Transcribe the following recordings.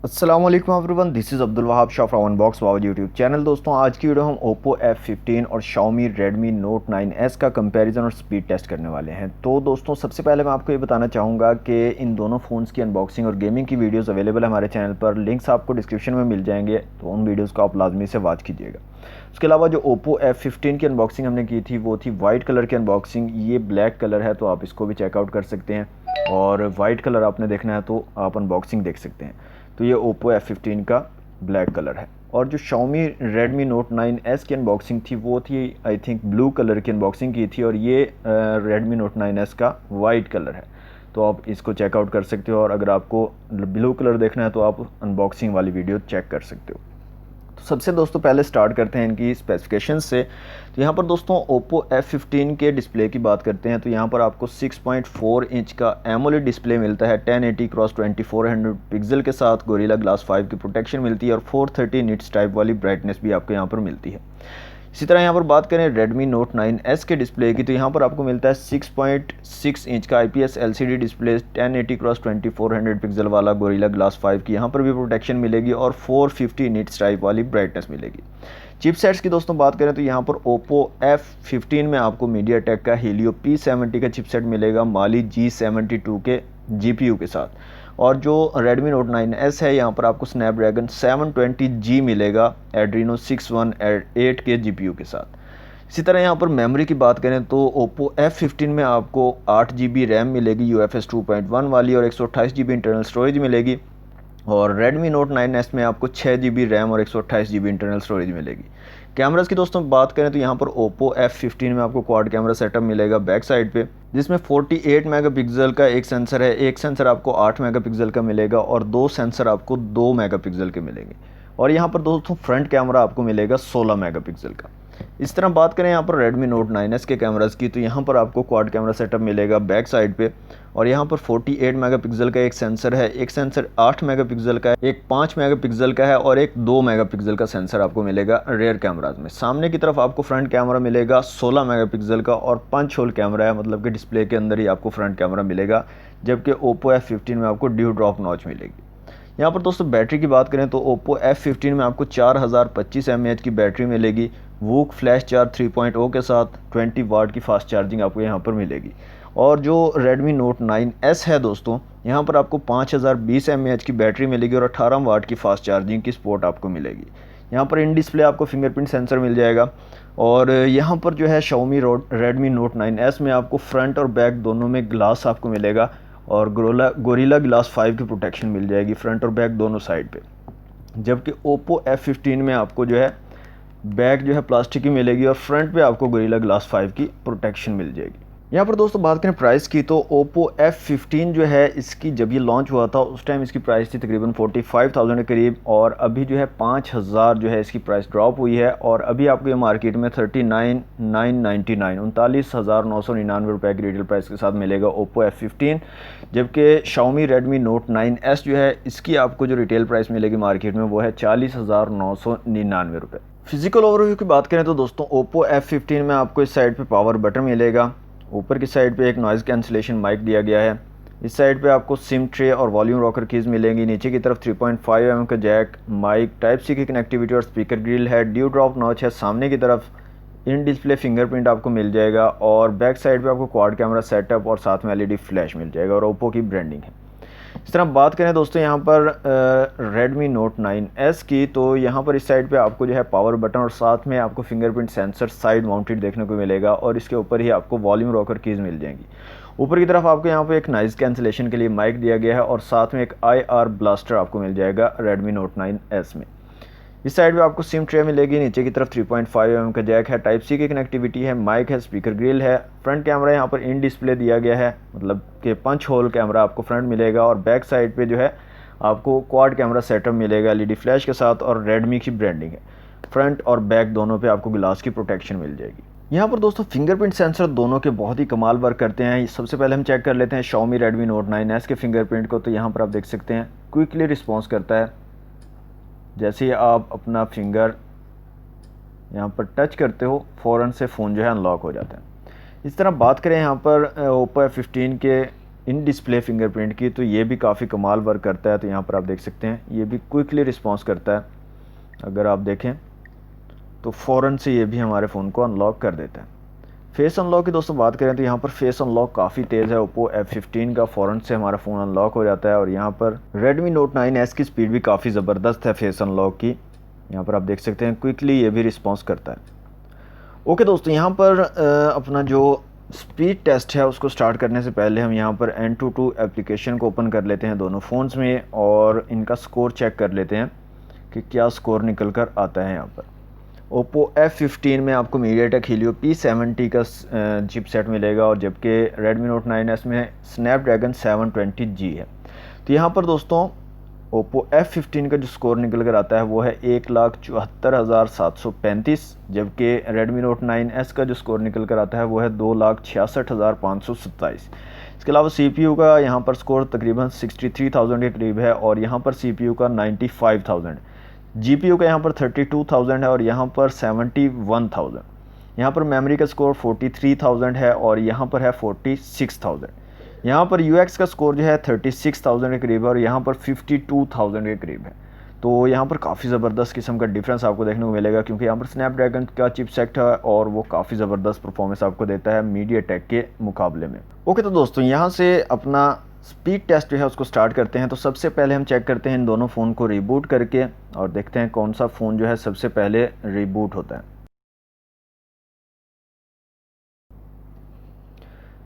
अस्सलाम वालेकुम everyone, this is Abdul Wahab Shah from unbox Bawaji YouTube channel. दोस्तों आज की वीडियो हम Oppo F15 और Xiaomi Redmi Note 9s का कंपैरिजन और स्पीड टेस्ट करने वाले हैं। तो दोस्तों सबसे पहले मैं आपको ये बताना चाहूँगा कि इन दोनों फ़ोन्स की अनबॉक्सिंग और गेमिंग की वीडियोस अवेलेबल है हमारे चैनल पर। लिंक्स आपको डिस्क्रिप्शन में मिल जाएंगे, तो उन वीडियोज़ को आप लाजमी से वॉच कीजिएगा। उसके अलावा जो Oppo F15 की अनबॉक्सिंग हमने की थी वो थी वाइट कलर की अनबॉक्सिंग। ये ब्लैक कलर है तो आप इसको भी चेकआउट कर सकते हैं, और वाइट कलर आपने देखना है तो आप अनबॉक्सिंग देख सकते हैं। तो ये Oppo F15 का ब्लैक कलर है। और जो Xiaomi Redmi Note 9s की अनबॉक्सिंग थी वो थी आई थिंक ब्लू कलर की अनबॉक्सिंग की थी, और ये Redmi Note 9s का वाइट कलर है। तो आप इसको चेकआउट कर सकते हो, और अगर आपको ब्लू कलर देखना है तो आप अनबॉक्सिंग वाली वीडियो चेक कर सकते हो। तो सबसे दोस्तों पहले स्टार्ट करते हैं इनकी स्पेसिफिकेशन से। तो यहाँ पर दोस्तों Oppo F15 के डिस्प्ले की बात करते हैं तो यहाँ पर आपको 6.4 इंच का एमोलेड डिस्प्ले मिलता है 1080 क्रॉस 2400 पिक्सल के साथ। गोरिल्ला ग्लास 5 की प्रोटेक्शन मिलती है, और 430 निट्स टाइप वाली ब्राइटनेस भी आपको यहाँ पर मिलती है। इसी तरह यहाँ पर बात करें Redmi Note 9s के डिस्प्ले की, तो यहाँ पर आपको मिलता है 6.6 इंच का IPS LCD display 1080 cross 2400 pixel वाला गोरिल्ला ग्लास 5 की यहाँ पर भी प्रोटेक्शन मिलेगी, और 450 निट्स टाइप वाली ब्राइटनेस मिलेगी। चिपसेट्स की दोस्तों बात करें तो यहाँ पर Oppo F15 में आपको MediaTek का Helio P70 का चिपसेट मिलेगा Mali G72 के GPU के साथ। और जो Redmi Note 9s है यहाँ पर आपको Snapdragon 720G मिलेगा Adreno 618 के GPU के साथ। इसी तरह यहाँ पर मेमोरी की बात करें तो Oppo F15 में आपको 8GB रैम मिलेगी UFS 2.1 वाली, और 128GB इंटरनल स्टोरेज मिलेगी। और Redmi Note 9s में आपको 6GB रैम और 128GB इंटरनल स्टोरेज मिलेगी। कैमरास की दोस्तों बात करें तो यहाँ पर Oppo F15 में आपको क्वाड कैमरा सेटअप मिलेगा बैक साइड पे, जिसमें 48 मेगापिक्सल का एक सेंसर है। एक सेंसर आपको 8 मेगापिक्सल का मिलेगा, और दो सेंसर आपको 2 मेगापिक्सल के मिलेंगे। और यहाँ पर दोस्तों फ्रंट कैमरा आपको मिलेगा 16 मेगापिक्सल का। इस तरह बात करें यहाँ पर Redmi Note 9s के कैमरास की, तो यहाँ पर आपको क्वाड कैमरा सेटअप मिलेगा बैक साइड पे, और यहाँ पर 48 मेगापिक्सल का एक सेंसर है। एक सेंसर 8 मेगापिक्सल का है, एक 5 मेगापिक्सल का है, और एक 2 मेगापिक्सल का सेंसर आपको मिलेगा रेयर कैमराज में। सामने की तरफ आपको फ्रंट कैमरा मिलेगा 16 मेगापिक्सल का, और पंच होल कैमरा है, मतलब कि डिस्प्ले के अंदर ही आपको फ्रंट कैमरा मिलेगा। जबकि Oppo F15 में आपको ड्यू ड्रॉप नॉच मिलेगी। यहाँ पर दोस्तों बैटरी की बात करें तो Oppo F15 में आपको 4025 mAh की बैटरी मिलेगी वूक फ्लैश चार्ज 3.0 के साथ। 20 वाट की फास्ट चार्जिंग आपको यहाँ पर मिलेगी। और जो Redmi Note 9s है दोस्तों, यहाँ पर आपको 5020 mAh की बैटरी मिलेगी, और 18 वाट की फास्ट चार्जिंग की सपोर्ट आपको मिलेगी। यहाँ पर इन डिस्प्ले आपको फिंगरप्रिंट सेंसर मिल जाएगा। और यहाँ पर जो है Xiaomi Redmi Note 9s में आपको फ्रंट और बैक दोनों में ग्लास आपको मिलेगा, और गोरिल्ला ग्लास 5 की प्रोटेक्शन मिल जाएगी फ्रंट और बैक दोनों साइड पे। जबकि Oppo F15 में आपको जो है बैक जो है प्लास्टिक की मिलेगी, और फ्रंट पे आपको गोरिल्ला ग्लास 5 की प्रोटेक्शन मिल जाएगी। यहाँ पर दोस्तों बात करें प्राइस की, तो Oppo F15 जो है इसकी जब ये लॉन्च हुआ था उस टाइम इसकी प्राइस थी तकरीबन 45,000 के करीब, और अभी जो है 5,000 जो है इसकी प्राइस ड्रॉप हुई है, और अभी आपको ये मार्केट में 39,999 39,999 रुपये की रिटेल प्राइस के साथ मिलेगा Oppo F15। जबकि Xiaomi Redmi Note 9s जो है इसकी आपको जो रिटेल प्राइस मिलेगी मार्केट में वो है 40,999 रुपये। फिजिकल ओवरव्यू की बात करें तो दोस्तों Oppo F15 में आपको इस साइड पे पावर बटन मिलेगा। ऊपर की साइड पे एक नॉइज़ कैंसिलेशन माइक दिया गया है। इस साइड पे आपको सिम ट्रे और वॉल्यूम रॉकर कीज़ मिलेंगी। नीचे की तरफ 3.5 mm का जैक, माइक, टाइप सी की कनेक्टिविटी और स्पीकर ग्रिल है। ड्यू ड्रॉप नॉच है। सामने की तरफ इन डिस्प्ले फिंगरप्रिंट आपको मिल जाएगा, और बैक साइड पे आपको क्वाड कैमरा सेटअप और साथ में LED फ्लैश मिल जाएगा, और Oppo की ब्रांडिंग है। इस तरह बात करें दोस्तों यहाँ पर Redmi Note 9s की, तो यहाँ पर इस साइड पे आपको जो है पावर बटन और साथ में आपको फिंगरप्रिंट सेंसर साइड माउंटेड देखने को मिलेगा, और इसके ऊपर ही आपको वॉल्यूम रॉकर कीज़ मिल जाएंगी। ऊपर की तरफ आपको यहाँ पे एक नॉइज़ कैंसिलेशन के लिए माइक दिया गया है, और साथ में एक IR ब्लास्टर आपको मिल जाएगा Redmi Note 9s में। इस साइड पे आपको सिम ट्रे मिलेगी। नीचे की तरफ 3.5 mm का जैक है, टाइप सी की कनेक्टिविटी है, माइक है, स्पीकर ग्रिल है। फ्रंट कैमरा यहाँ पर इन डिस्प्ले दिया गया है, मतलब कि पंच होल कैमरा आपको फ्रंट मिलेगा, और बैक साइड पे जो है आपको क्वाड कैमरा सेटअप मिलेगा LED फ्लैश के साथ, और Redmi की ब्रांडिंग है। फ्रंट और बैक दोनों पे आपको ग्लास की प्रोटेक्शन मिल जाएगी। यहाँ पर दोस्तों फिंगरप्रिंट सेंसर दोनों के बहुत ही कमाल वर्क करते हैं। सबसे पहले हम चेक कर लेते हैं Xiaomi Redmi Note 9s के फिंगरप्रिंट को। तो यहाँ पर आप देख सकते हैं क्विकली रिस्पॉन्स करता है। जैसे ही आप अपना फिंगर यहाँ पर टच करते हो फ़ौरन से फ़ोन जो है अनलॉक हो जाता है। इस तरह बात करें यहाँ पर Oppo F15 के इन डिस्प्ले फिंगरप्रिंट की, तो ये भी काफ़ी कमाल वर्क करता है। तो यहाँ पर आप देख सकते हैं ये भी क्विकली रिस्पॉन्स करता है। अगर आप देखें तो फ़ौरन से ये भी हमारे फ़ोन को अनलॉक कर देता है। फेस अनलॉक की दोस्तों बात करें तो यहाँ पर फेस अनलॉक काफ़ी तेज़ है। ओप्पो F15 का फ़ौरन से हमारा फ़ोन अनलॉक हो जाता है। और यहाँ पर Redmi Note 9S की स्पीड भी काफ़ी ज़बरदस्त है फेस अनलॉक की। यहाँ पर आप देख सकते हैं क्विकली ये भी रिस्पॉन्स करता है। ओके दोस्तों, यहाँ पर अपना जो स्पीड टेस्ट है उसको स्टार्ट करने से पहले हम यहाँ पर N22 एप्लीकेशन को ओपन कर लेते हैं दोनों फ़ोन्स में और इनका स्कोर चेक कर लेते हैं कि क्या स्कोर निकल कर आता है। यहाँ पर Oppo F15 में आपको MediaTek Helio P70 का चिपसेट मिलेगा और जबकि Redmi Note 9S में Snapdragon 720G है। तो यहाँ पर दोस्तों Oppo F15 का जो स्कोर निकल कर आता है वो है 1,74,735, जबकि Redmi Note 9S का जो स्कोर निकल कर आता है वो है 2,66,527। इसके अलावा CPU का यहाँ पर स्कोर तकरीबन 63,000 के करीब है और यहाँ पर CPU का 95,000, GPU का यहाँ पर 32,000 है और यहाँ पर 71,000। यहाँ पर मेमोरी का स्कोर 43,000 है और यहाँ पर है 46,000। यहाँ पर UX का स्कोर जो है 36,000 के करीब है और यहाँ पर 52,000 के करीब है। तो यहाँ पर काफ़ी ज़बरदस्त किस्म का डिफरेंस आपको देखने को मिलेगा क्योंकि यहाँ पर स्नैपड्रैगन का चिपसेट है और वो काफ़ी ज़बरदस्त परफॉर्मेंस आपको देता है मीडियाटेक के मुकाबले में। ओके तो दोस्तों, यहाँ से अपना स्पीड टेस्ट जो है उसको स्टार्ट करते हैं। तो सबसे पहले हम चेक करते हैं इन दोनों फ़ोन को रिबूट करके और देखते हैं कौन सा फ़ोन जो है सबसे पहले रिबूट होता है।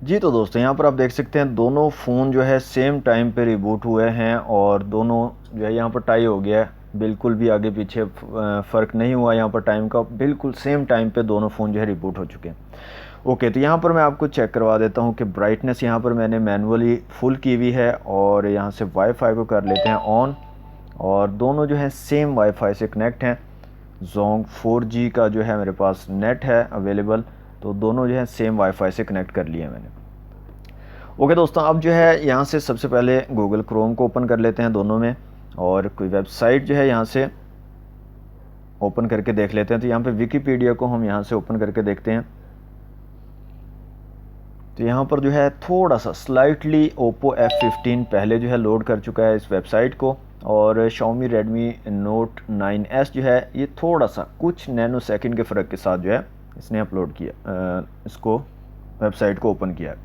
जी तो दोस्तों, यहाँ पर आप देख सकते हैं दोनों फ़ोन जो है सेम टाइम पे रिबूट हुए हैं और दोनों जो है यहाँ पर टाई हो गया है। बिल्कुल भी आगे पीछे फ़र्क नहीं हुआ यहाँ पर टाइम का, बिल्कुल सेम टाइम पे दोनों फ़ोन जो है रिबूट हो चुके हैं। ओके, तो यहाँ पर मैं आपको चेक करवा देता हूँ कि ब्राइटनेस यहाँ पर मैंने मैनुअली फुल की हुई है और यहाँ से वाईफाई को कर लेते हैं ऑन और दोनों जो है सेम वाईफाई से कनेक्ट हैं। जोंग 4G का जो है मेरे पास नेट है अवेलेबल, तो दोनों जो है सेम वाईफाई से कनेक्ट कर लिए मैंने। ओके दोस्तों, अब जो है यहाँ से सबसे पहले गूगल क्रोम को ओपन कर लेते हैं दोनों में और कोई वेबसाइट जो है यहाँ से ओपन करके देख लेते हैं। तो यहाँ पे विकीपीडिया को हम यहाँ से ओपन करके देखते हैं। तो यहाँ पर जो है थोड़ा सा स्लाइटली Oppo F15 पहले जो है लोड कर चुका है इस वेबसाइट को और Xiaomi Redmi Note 9S जो है ये थोड़ा सा कुछ नैनो सेकंड के फ़र्क के साथ जो है इसने अपलोड किया, इसको वेबसाइट को ओपन किया है।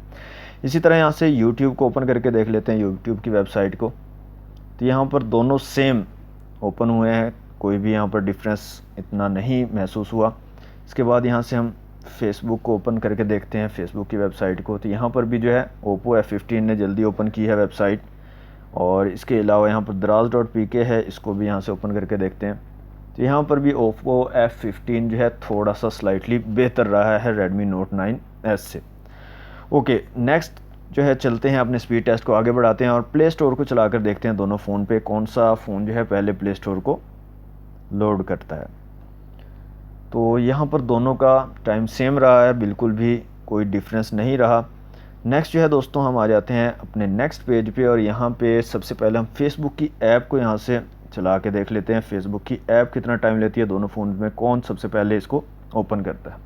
इसी तरह यहाँ से YouTube को ओपन करके देख लेते हैं YouTube की वेबसाइट को। तो यहाँ पर दोनों सेम ओपन हुए हैं, कोई भी यहाँ पर डिफरेंस इतना नहीं महसूस हुआ। इसके बाद यहाँ से हम फेसबुक को ओपन करके देखते हैं फेसबुक की वेबसाइट को। तो यहाँ पर भी जो है Oppo F15 ने जल्दी ओपन की है वेबसाइट और इसके अलावा यहाँ पर draz.pk है, इसको भी यहाँ से ओपन करके देखते हैं। तो यहाँ पर भी Oppo F15 जो है थोड़ा सा स्लाइटली बेहतर रहा है Redmi Note 9S से। ओके, नेक्स्ट जो है चलते हैं अपने स्पीड टेस्ट को आगे बढ़ाते हैं और प्ले स्टोर को चला कर देखते हैं दोनों फ़ोन पे कौन सा फ़ोन जो है पहले प्ले स्टोर को लोड करता है। तो यहाँ पर दोनों का टाइम सेम रहा है, बिल्कुल भी कोई डिफरेंस नहीं रहा। नेक्स्ट जो है दोस्तों, हम आ जाते हैं अपने नेक्स्ट पेज पे और यहाँ पे सबसे पहले हम फेसबुक की ऐप को यहाँ से चला के देख लेते हैं फेसबुक की ऐप कितना टाइम लेती है, दोनों फ़ोन में कौन सबसे पहले इसको ओपन करता है।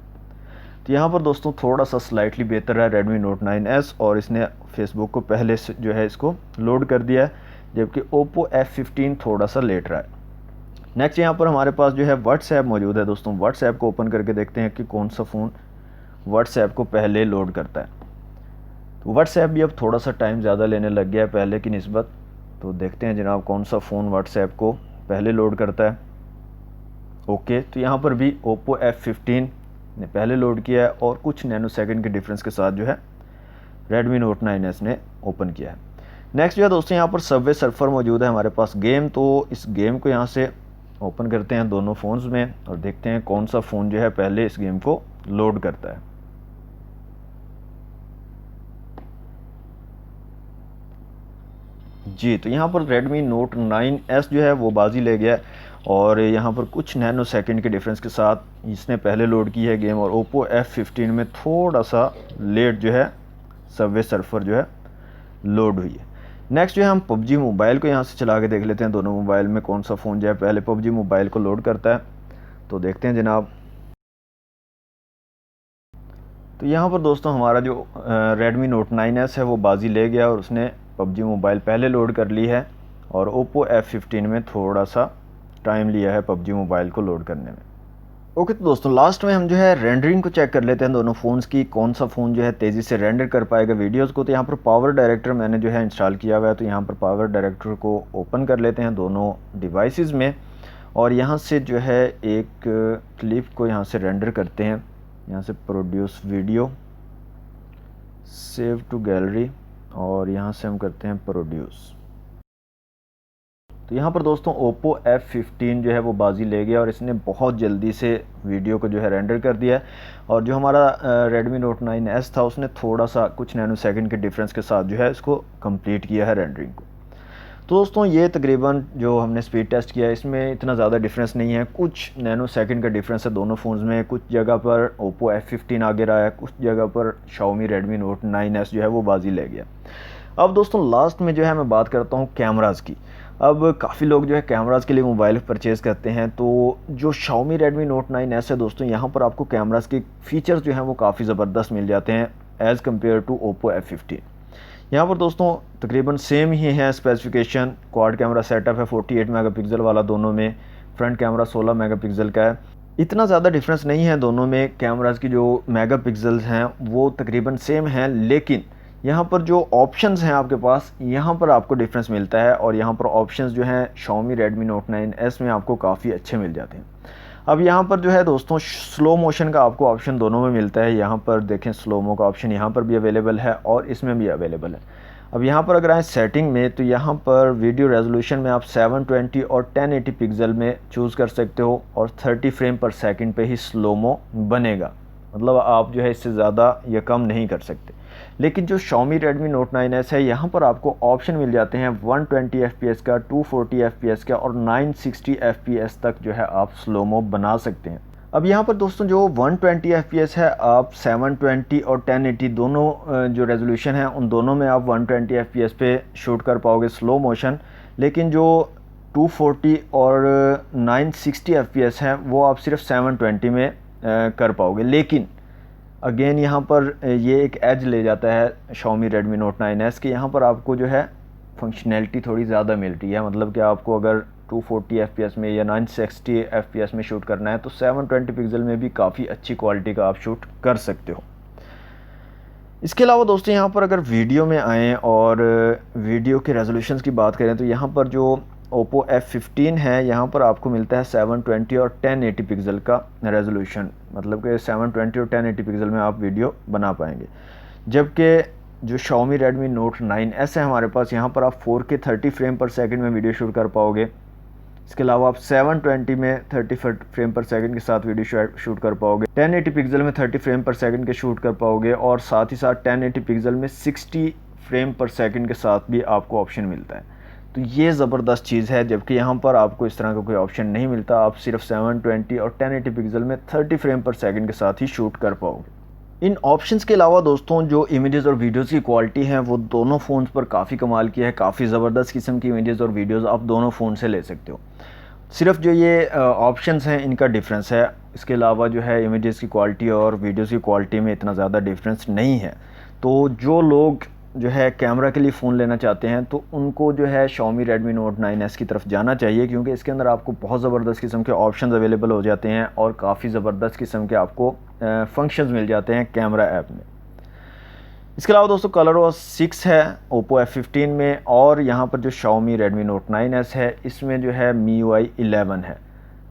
तो यहाँ पर दोस्तों थोड़ा सा स्लाइटली बेहतर है Redmi Note 9S और इसने फेसबुक को पहले से जो है इसको लोड कर दिया है, जबकि Oppo F15 थोड़ा सा लेट रहा है। नेक्स्ट यहाँ पर हमारे पास जो है व्हाट्सएप मौजूद है दोस्तों। व्हाट्सएप को ओपन करके देखते हैं कि कौन सा फ़ोन व्हाट्सएप को पहले लोड करता है। तो व्हाट्सएप भी अब थोड़ा सा टाइम ज़्यादा लेने लग गया है पहले की निस्बत। तो देखते हैं जनाब कौन सा फ़ोन व्हाट्सएप को पहले लोड करता है। ओके, तो यहाँ पर भी Oppo F15 ने पहले लोड किया है और कुछ नैनो सेकंड के डिफरेंस के साथ जो है Redmi Note 9S ने ओपन किया है। नेक्स्ट जो है दोस्तों, यहाँ पर सबवे सर्फर मौजूद है हमारे पास गेम। तो इस गेम को यहाँ से ओपन करते हैं दोनों फ़ोन्स में और देखते हैं कौन सा फ़ोन जो है पहले इस गेम को लोड करता है। जी, तो यहाँ पर Redmi Note 9S जो है वो बाजी ले गया है और यहाँ पर कुछ नैनो सेकंड के डिफरेंस के साथ इसने पहले लोड की है गेम और Oppo F15 में थोड़ा सा लेट जो है सबवे सर्फर जो है लोड हुई है। नेक्स्ट जो है हम PUBG मोबाइल को यहाँ से चला के देख लेते हैं दोनों मोबाइल में कौन सा फ़ोन जो है पहले PUBG मोबाइल को लोड करता है। तो देखते हैं जनाब। तो यहाँ पर दोस्तों हमारा जो Redmi Note 9S है वो बाजी ले गया और उसने PUBG मोबाइल पहले लोड कर ली है और Oppo F15 में थोड़ा सा टाइम लिया है PUBG मोबाइल को लोड करने में। ओके तो दोस्तों लास्ट में हम जो है रेंडरिंग को चेक कर लेते हैं दोनों फ़ोन्स की, कौन सा फ़ोन जो है तेज़ी से रेंडर कर पाएगा वीडियोस को। तो यहाँ पर पावर डायरेक्टर मैंने जो है इंस्टॉल किया हुआ है, तो यहाँ पर पावर डायरेक्टर को ओपन कर लेते हैं दोनों डिवाइसेस में और यहाँ से जो है एक क्लिप को यहाँ से रेंडर करते हैं। यहाँ से produce video, save to gallery और यहाँ से हम करते हैं प्रोड्यूस। तो यहाँ पर दोस्तों Oppo F15 जो है वो बाजी ले गया और इसने बहुत जल्दी से वीडियो को जो है रेंडर कर दिया है और जो हमारा Redmi Note 9S था उसने थोड़ा सा कुछ नैनो सेकंड के डिफरेंस के साथ जो है इसको कंप्लीट किया है रेंडरिंग को। तो दोस्तों ये तकरीबन जो हमने स्पीड टेस्ट किया है इसमें इतना ज़्यादा डिफरेंस नहीं है, कुछ नैनो सेकंड का डिफरेंस है दोनों फ़ोन्स में। कुछ जगह पर Oppo F15 आगे रहा है, कुछ जगह पर Xiaomi Redmi Note 9S जो है वो बाजी ले गया। अब दोस्तों लास्ट में जो है मैं बात करता हूँ कैमराज़ की। अब काफ़ी लोग जो है कैमराज़ के लिए मोबाइल परचेज़ करते हैं, तो जो Xiaomi Redmi Note 9S है दोस्तों यहाँ पर आपको कैमराज़ के फीचर्स जो हैं वो काफ़ी ज़बरदस्त मिल जाते हैं as compare to Oppo F15। यहाँ पर दोस्तों तकरीबन सेम ही है स्पेसिफिकेशन। क्वाड कैमरा सेटअप है 48 मेगापिक्सल वाला दोनों में, फ्रंट कैमरा 16 मेगापिक्सल का है। इतना ज़्यादा डिफरेंस नहीं है दोनों में, कैमराज़ की जो मेगापिक्सल्स हैं वो तकरीबन सेम हैं, लेकिन यहाँ पर जो ऑप्शंस हैं आपके पास यहाँ पर आपको डिफरेंस मिलता है और यहाँ पर ऑप्शंस जो हैं Xiaomi Redmi Note 9S में आपको काफ़ी अच्छे मिल जाते हैं। अब यहाँ पर जो है दोस्तों स्लो मोशन का आपको ऑप्शन दोनों में मिलता है। यहाँ पर देखें स्लोमो का ऑप्शन यहाँ पर भी अवेलेबल है और इसमें भी अवेलेबल है। अब यहाँ पर अगर आए सेटिंग में तो यहाँ पर वीडियो रेजोल्यूशन में आप 720 और 1080 पिक्सल में चूज़ कर सकते हो और 30 फ्रेम पर सेकंड पे ही स्लोमो बनेगा, मतलब आप जो है इससे ज़्यादा या कम नहीं कर सकते। लेकिन जो Xiaomi Redmi Note 9S है यहाँ पर आपको ऑप्शन मिल जाते हैं 120 FPS का, 240 FPS का और 960 FPS तक जो है आप स्लोमो बना सकते हैं। अब यहाँ पर दोस्तों जो 120 FPS है आप 720 और 1080 दोनों जो रेजोल्यूशन है उन दोनों में आप 120 FPS पे शूट कर पाओगे स्लो मोशन, लेकिन जो 240 और 960 FPS है वो आप सिर्फ 720 में कर पाओगे। लेकिन अगेन यहाँ पर ये एक एज ले जाता है Xiaomi Redmi Note 9S कि यहाँ पर आपको जो है फंक्शनैलिटी थोड़ी ज़्यादा मिल रही है, मतलब कि आपको अगर 240 FPS में या 960 FPS में शूट करना है तो 720 पिक्सल में भी काफ़ी अच्छी क्वालिटी का आप शूट कर सकते हो। इसके अलावा दोस्तों यहाँ पर अगर वीडियो में आएँ और वीडियो के रेजोल्यूशंस की बात करें तो यहाँ पर जो Oppo F15 है यहाँ पर आपको मिलता है 720 और 1080 पिक्सल का रेजोल्यूशन, मतलब कि 720 और 1080 पिक्सल में आप वीडियो बना पाएंगे। जबकि जो Xiaomi Redmi Note 9S है हमारे पास यहाँ पर आप 4K 30 फ्रेम पर सेकंड में वीडियो शूट कर पाओगे। इसके अलावा आप 720 में 30 फ्रेम पर सेकंड के साथ वीडियो शूट कर पाओगे, 1080 पिक्सल में 30 फ्रेम पर सेकंड के शूट कर पाओगे और साथ ही साथ 1080 पिक्सल में 60 फ्रेम पर सेकंड के साथ भी आपको ऑप्शन मिलता है। तो ये ज़बरदस्त चीज़ है, जबकि यहाँ पर आपको इस तरह का कोई ऑप्शन नहीं मिलता। आप सिर्फ 720 और 1080 पिक्सल में 30 फ्रेम पर सेकंड के साथ ही शूट कर पाओगे। इन ऑप्शंस के अलावा दोस्तों जो इमेजेस और वीडियोस की क्वालिटी है वो दोनों फ़ोन्स पर काफ़ी कमाल की है, काफ़ी ज़बरदस्त किस्म की इमेजेस और वीडियोस आप दोनों फ़ोन से ले सकते हो। सिर्फ जो ये ऑप्शंस हैं इनका डिफरेंस है, इसके अलावा जो है इमेजेस की क्वालिटी और वीडियोस की क्वालिटी में इतना ज़्यादा डिफरेंस नहीं है। तो जो लोग जो है कैमरा के लिए फ़ोन लेना चाहते हैं तो उनको जो है Xiaomi Redmi Note 9S की तरफ जाना चाहिए, क्योंकि इसके अंदर आपको बहुत ज़बरदस्त किस्म के ऑप्शंस अवेलेबल हो जाते हैं और काफ़ी ज़बरदस्त किस्म के आपको फंक्शंस मिल जाते हैं कैमरा ऐप में। इसके अलावा दोस्तों ColorOS 6 है Oppo F15 में और यहाँ पर जो Xiaomi Redmi Note 9S है इसमें जो है MIUI 11 है।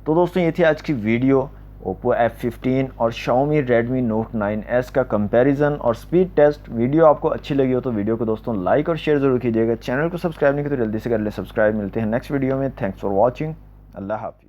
तो दोस्तों ये थी आज की वीडियो Oppo F15 और Xiaomi Redmi Note 9S का कंपैरिजन और स्पीड टेस्ट। वीडियो आपको अच्छी लगी हो तो वीडियो को दोस्तों लाइक और शेयर ज़रूर कीजिएगा। चैनल को सब्सक्राइब नहीं किया तो जल्दी से कर ले सब्सक्राइब। मिलते हैं नेक्स्ट वीडियो में। Thanks for watching. अल्लाह हाफ़िज़।